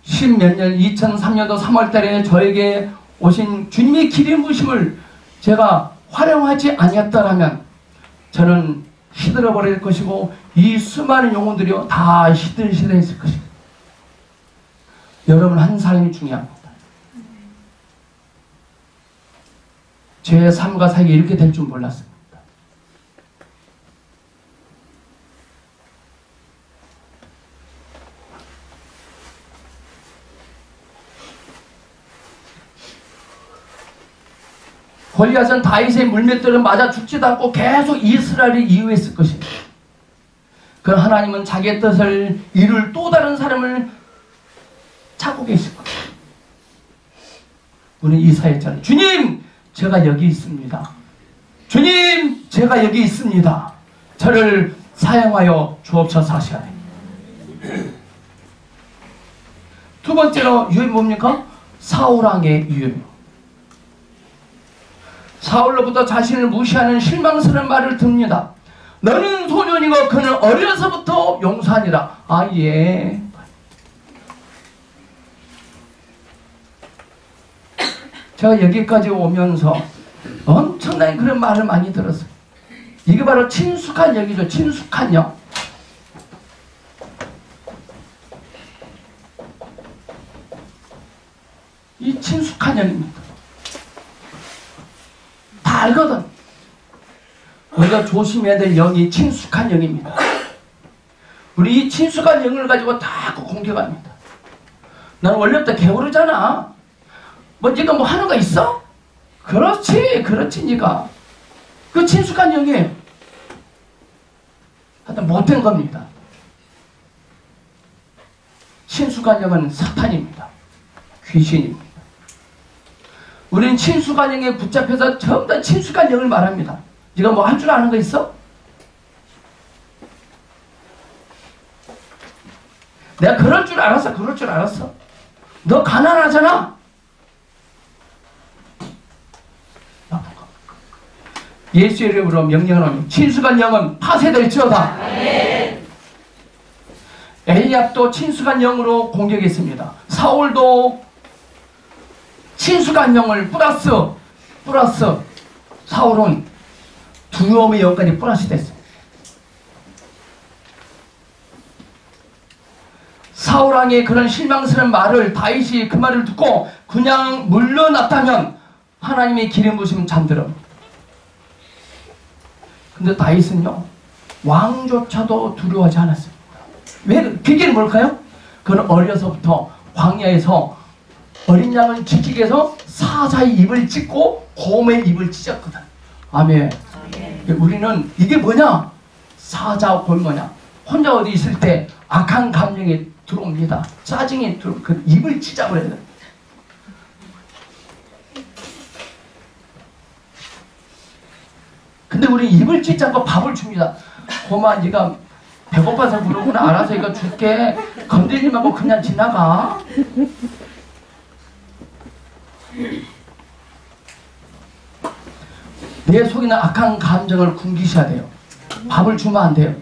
10몇 년, 2003년도 3월달에 저에게 오신 주님의 기름 부심을 제가 활용하지 아니었다라면 저는 시들어 버릴 것이고 이 수많은 영혼들이 다 시들시들했을 것입니다. 여러분 한 사람이 중요합니다. 제 삶과 사이에 이렇게 될 줄 몰랐습니다. 골리앗은 다윗의 물맷들을 맞아 죽지도 않고 계속 이스라엘을 이유했을 것입니다. 그러나 하나님은 자기의 뜻을 이룰 또 다른 사람을 찾고 계실 겁니다. 우리는 이사야처럼 주님 제가 여기 있습니다. 주님 제가 여기 있습니다. 저를 사용하여 주옵소서 하셔야 됩니다. 두 번째로 유혹이 뭡니까? 사울왕의 유혹. 사울로부터 자신을 무시하는 실망스러운 말을 듭니다. 너는 소년이고 그는 어려서부터 용사니라. 아 예. 제가 여기까지 오면서 엄청나게 그런 말을 많이 들었어요. 이게 바로 친숙한 영이죠. 친숙한 영. 이 친숙한 영입니다. 다 알거든. 우리가 조심해야 될 영이 친숙한 영입니다. 우리 이 친숙한 영을 가지고 자꾸 공격합니다. 나는 원래부터 게으르잖아. 뭐 네가 뭐 하는 거 있어? 그렇지 그렇지 네가. 그 친숙한 영이에요. 하여튼 못된 겁니다. 친숙한 영은 사탄입니다. 귀신입니다. 우리는 친숙한 영에 붙잡혀서 전부 다 친숙한 영을 말합니다. 네가 뭐 할 줄 아는 거 있어? 내가 그럴 줄 알았어. 그럴 줄 알았어. 너 가난하잖아. 예수의 이름으로 명령하노니 친숙한 영은 파쇄될지어다. 엘리압도 친숙한 영으로 공격했습니다. 사울도 친숙한 영을 플러스 사울은 두려움의 영까지 플러스 됐어요. 사울왕의 그런 실망스러운 말을 다윗이 그 말을 듣고 그냥 물러났다면 하나님의 기름 부으시면 잠들어. 근데 다윗은요 왕조차도 두려워하지 않았습니다. 왜? 그게 뭘까요? 그는 어려서부터 광야에서 어린 양을 지키기 위해서 사자의 입을 찢고 곰의 입을 찢었거든. 아멘. 우리는 이게 뭐냐? 사자 곰 뭐냐? 혼자 어디 있을 때 악한 감정이 들어옵니다. 짜증이 들어오면 그 입을 찢어버려야 돼. 근데 우리 입을 찢지 않고 밥을 줍니다. 곰아 네가 배고파서 그러구나. 알아서 이거 줄게. 건드리지 말고 그냥 지나가. 내 속에 있는 악한 감정을 굶기셔야 돼요. 밥을 주면 안 돼요.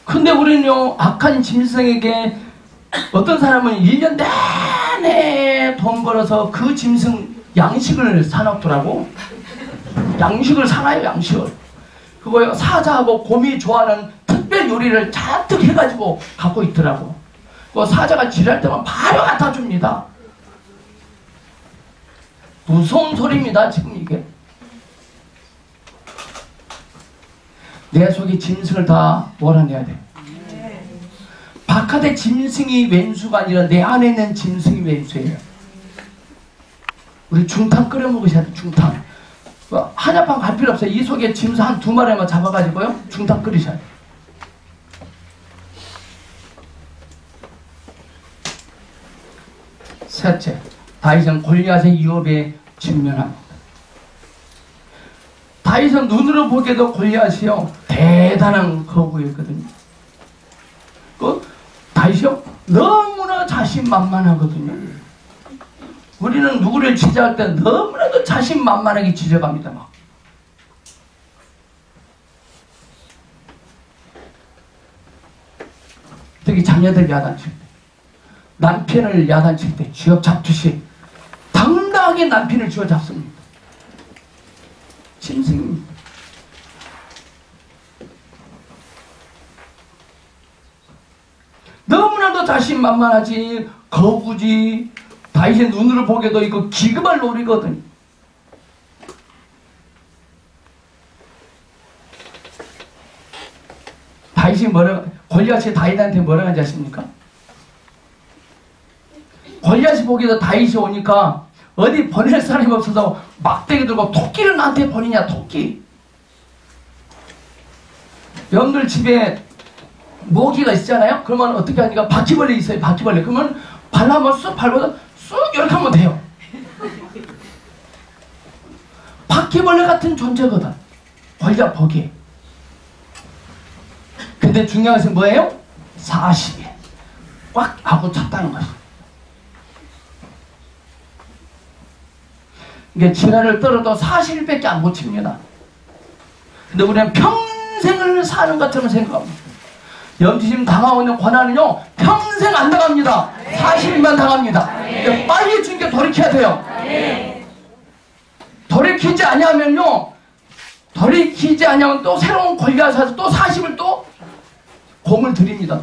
근데 우리는요 악한 짐승에게 어떤 사람은 1년 내내 돈 벌어서 그 짐승 양식을 사놓더라고. 양식을 사놔요. 양식을. 그거 사자하고 곰이 좋아하는 특별 요리를 잔뜩 해가지고 갖고 있더라고. 그 사자가 지랄 때만 바로 갖다 줍니다. 무서운 소리입니다. 지금 이게. 내 속에 짐승을 다 몰아내야 돼. 바깥의 짐승이 왼수가 아니라 내 안에 있는 짐승이 왼수예요. 우리 중탕 끓여 먹으셔야 돼. 중탕. 한약방 갈 필요 없어요. 이 속에 짐승 한 2마리만 잡아가지고요 중탕 끓이셔야 돼. 셋째, 다윗은 골리앗의 위협에 직면합니다. 다윗은 눈으로 보기에도 골리앗이요 대단한 거구였거든요. 그 다윗이요 너무나 자신만만하거든요. 우리는 누구를 지적할 때 너무나도 자신만만하게 지적합니다. 막. 특히 자녀들 야단칠 때, 남편을 야단칠 때 쥐어잡듯이 당당하게 남편을 쥐어잡습니다. 짐승입니다. 너무나도 자신만만하지, 거부지, 다윗의 눈으로 보게도 이거 기금할 노리거든요. 다윗이 골리앗이 다윗한테 뭐라고 하지 않습니까? 골리앗이 보기에도 다윗이 오니까 어디 보낼 사람이 없어서 막대기 들고 토끼를 나한테 보내냐 토끼. 여러분들 집에 모기가 있잖아요. 그러면 어떻게 하니까 바퀴벌레 있어요. 바퀴벌레. 그러면 발 한번 쑥 밟아서 쑥 이렇게 하면 돼요. 바퀴벌레 같은 존재거든. 골리앗 보기에. 근데 중요한 것은 뭐예요? 40에 꽉 하고 찼다는 것이. 이게 지난을 떨어도 40일밖에 안 못 칩니다. 근데 우리는 평생을 사는 것처럼 생각합니다. 여러분 지금 당하고 있는 고난은요 평생 안 당합니다. 40일만 당합니다. 그러니까 빨리 주님께 돌이켜야 돼요. 돌이키지 아니하면요, 돌이키지 아니하면 또 새로운 권리가 사서 또 40을 또 공을 드립니다.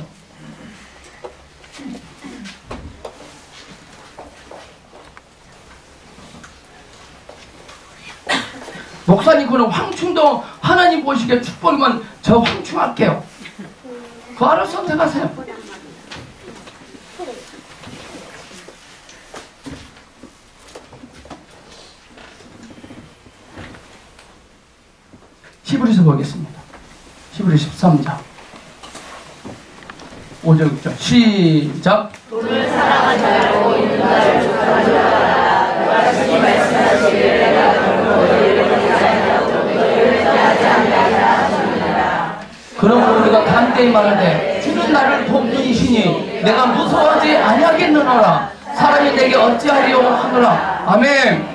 목사님 그는 황충도 하나님 보시기에 축복이면 저 황충할게요. 그 알아서 선택하세요. 히브리서 보겠습니다. 히브리 13장 5절 6절 시작. 돈을 사랑하지 말고 있는 자를 조사하라. 그가 주님 말씀하시기를 내가 결코 너희를 버리지 아니하고 너희를 떠나지 아니하리라 하시니라. 그러므로 우리가 담대히 말하되 주는 나를 돕는 이시니 내가 무서워하지 아니하겠느니라. 사람이 내게 어찌하리요 하노라. 아멘.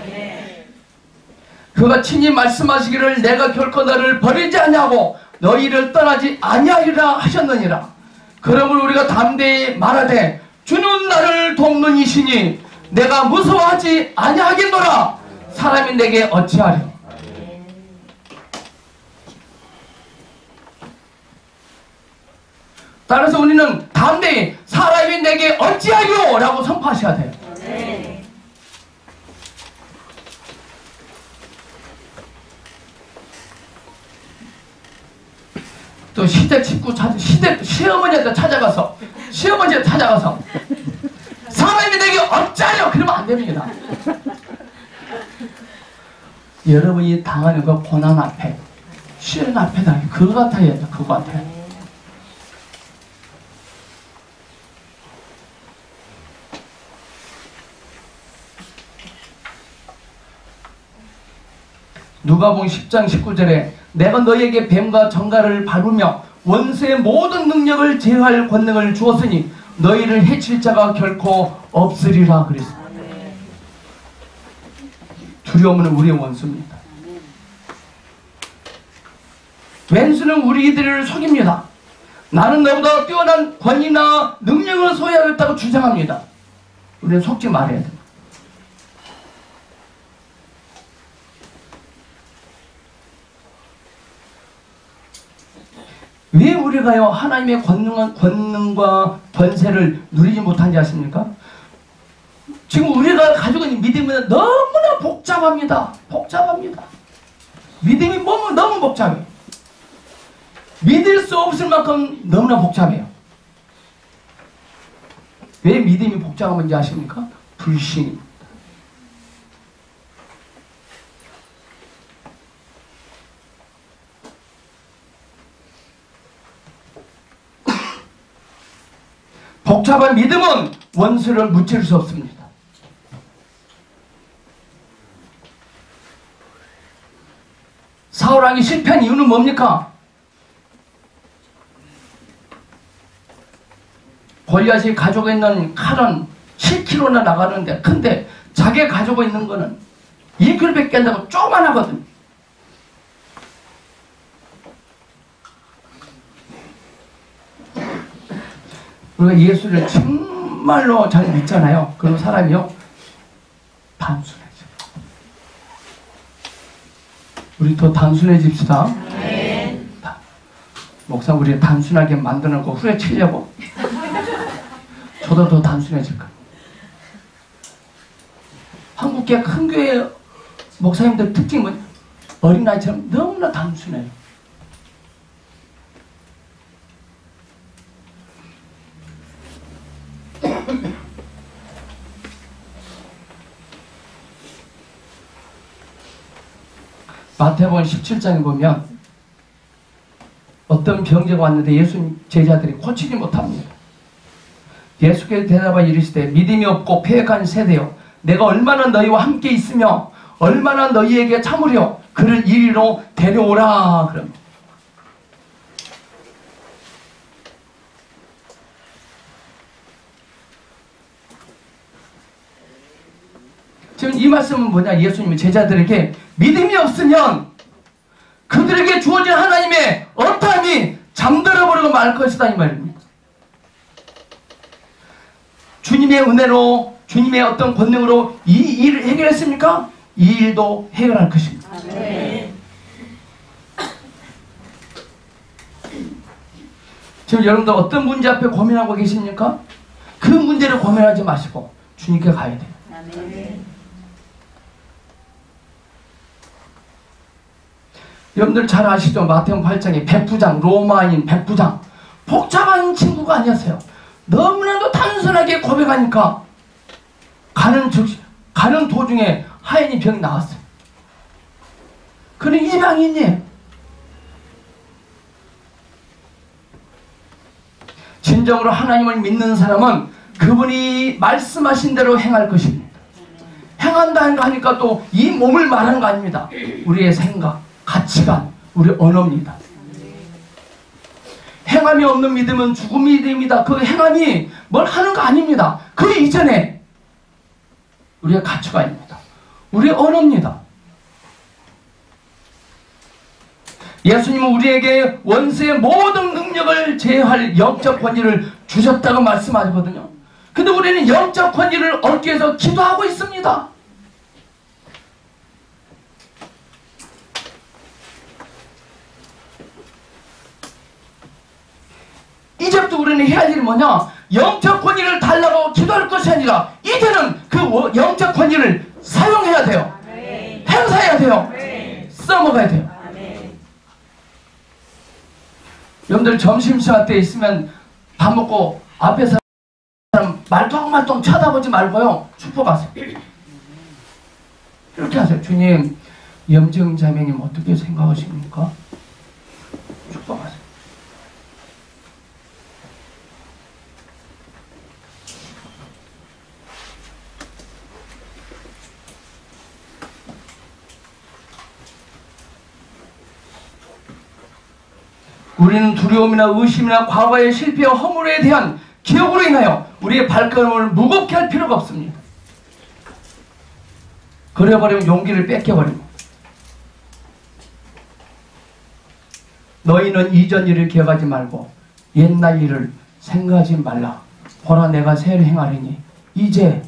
그가 친히 말씀하시기를 내가 결코 너를 버리지 아니하고 너희를 떠나지 아니하리라 하셨느니라. 그러므로 우리가 담대히 말하되 주는 나를 돕는 이시니 내가 무서워하지 아니하겠노라. 사람이 내게 어찌하리요. 따라서 우리는 담대히 사람이 내게 어찌하리요 라고 선포하셔야 돼요. 또 시댁 식구 시어머니한테 찾아가서 사람이 내게 어찌하려 그러면 안 됩니다. 여러분이 당하는 그 고난 앞에 시련 앞에 당해 그거 같아야 돼. 그거 같아요. 누가복음 10장 19절에 내가 너희에게 뱀과 정갈을 밟으며 원수의 모든 능력을 제어할 권능을 주었으니 너희를 해칠 자가 결코 없으리라 그랬습니다. 두려움은 우리의 원수입니다. 왼수는 우리들을 속입니다. 나는 너보다 뛰어난 권위나 능력을 소유하겠다고 주장합니다. 우리는 속지 말아야 됩니다. 왜 우리가요 하나님의 권능과 권세를 누리지 못한지 아십니까? 지금 우리가 가지고 있는 믿음은 너무나 복잡합니다. 믿음이 너무 복잡해요. 믿을 수 없을 만큼 너무나 복잡해요. 왜 믿음이 복잡한지 아십니까? 불신입니다. 복잡한 믿음은 원수를 무찌를 수 없습니다. 사울왕이 실패한 이유는 뭡니까? 골리앗이 가지고 있는 칼은 7kg나 나가는데, 근데 자기가 가지고 있는 거는 1kg밖에 안 되고 조그만하거든. 우리가 예수를 정말로 잘 믿잖아요. 그런 사람이요, 단순해져. 우리 더 단순해집시다. 목사, 우리 단순하게 만드는 거 후려치려고? 저도 더 단순해질 거예요. 한국계 큰 교회 목사님들 특징은 어린아이처럼 너무나 단순해요. 마태복음 17장에 보면 어떤 병자가 왔는데 예수님 제자들이 고치지 못합니다. 예수께서 대답하여 이르시되 믿음이 없고 패역한 세대여, 내가 얼마나 너희와 함께 있으며 얼마나 너희에게 참으려 그를 이리로 데려오라. 그럽니다. 지금 이 말씀은 뭐냐? 예수님이 제자들에게 믿음이 없으면 그들에게 주어진 하나님의 어떠함이 잠들어버리고 말 것이다, 이 말입니다. 주님의 은혜로, 주님의 어떤 권능으로 이 일을 해결했습니까? 이 일도 해결할 것입니다. 네. 지금 여러분들 어떤 문제 앞에 고민하고 계십니까? 그 문제를 고민하지 마시고 주님께 가야 돼요. 네. 여러분들 잘 아시죠? 마태복음 8장에 백부장, 로마인 백부장, 복잡한 친구가 아니었어요. 너무나도 단순하게 고백하니까 가는 도중에 하인이 병이 나왔어요. 그는 이방인이에요. 진정으로 하나님을 믿는 사람은 그분이 말씀하신 대로 행할 것입니다. 행한다 하니까 또 이 몸을 말하는 거 아닙니다. 우리의 생각, 가치관, 우리 언어입니다. 행함이 없는 믿음은 죽음의 믿음이다. 그 행함이 뭘 하는 거 아닙니다. 그 이전에 우리의 가치관입니다. 우리의 언어입니다. 예수님은 우리에게 원수의 모든 능력을 제어할 영적 권위를 주셨다고 말씀하거든요. 근데 우리는 영적 권위를 얻기 위해서 기도하고 있습니다. 이제부터 우리는 해야 할 일이 뭐냐? 영적 권위를 달라고 기도할 것이 아니라 이제는 그 영적 권위를 사용해야 돼요. 행사해야 돼요. 써먹어야 돼요. 여러분들 점심시간 때 있으면 밥 먹고 앞에 사람 말똥말똥 쳐다보지 말고요, 슈퍼 가세요. 이렇게 하세요. 주님, 염증자매님 어떻게 생각하십니까? 슈퍼 가세요. 우리는 두려움이나 의심이나 과거의 실패와 허물에 대한 기억으로 인하여 우리의 발걸음을 무겁게 할 필요가 없습니다. 그래버리면 용기를 뺏겨버립니다. 너희는 이전 일을 기억하지 말고 옛날 일을 생각하지 말라. 보라, 내가 새 일을 행하리니 이제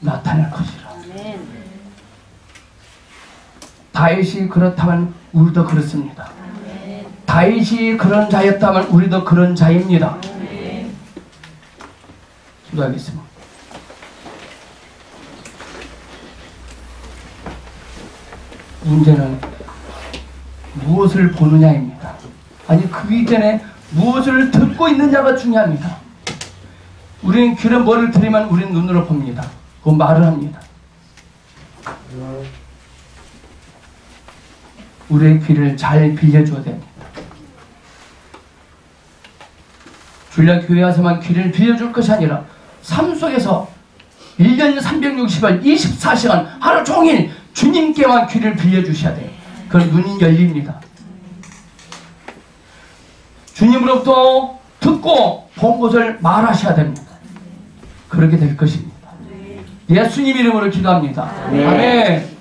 나타날 것이라. 다윗이 그렇다면 우리도 그렇습니다. 다윗이 그런 자였다면 우리도 그런 자입니다. 기도하겠습니다. 문제는 무엇을 보느냐입니다. 아니, 그 이전에 무엇을 듣고 있느냐가 중요합니다. 우리는 귀로 뭐를 들으면 우리는 눈으로 봅니다. 그 말을 합니다. 우리의 귀를 잘 빌려줘야 됩니다. 주일날 교회 와서만 귀를 빌려줄 것이 아니라 삶 속에서 1년 360일 24시간 하루 종일 주님께만 귀를 빌려주셔야 돼요. 그 눈이 열립니다. 주님으로부터 듣고 본 것을 말하셔야 됩니다. 그렇게 될 것입니다. 예수님 이름으로 기도합니다. 아멘.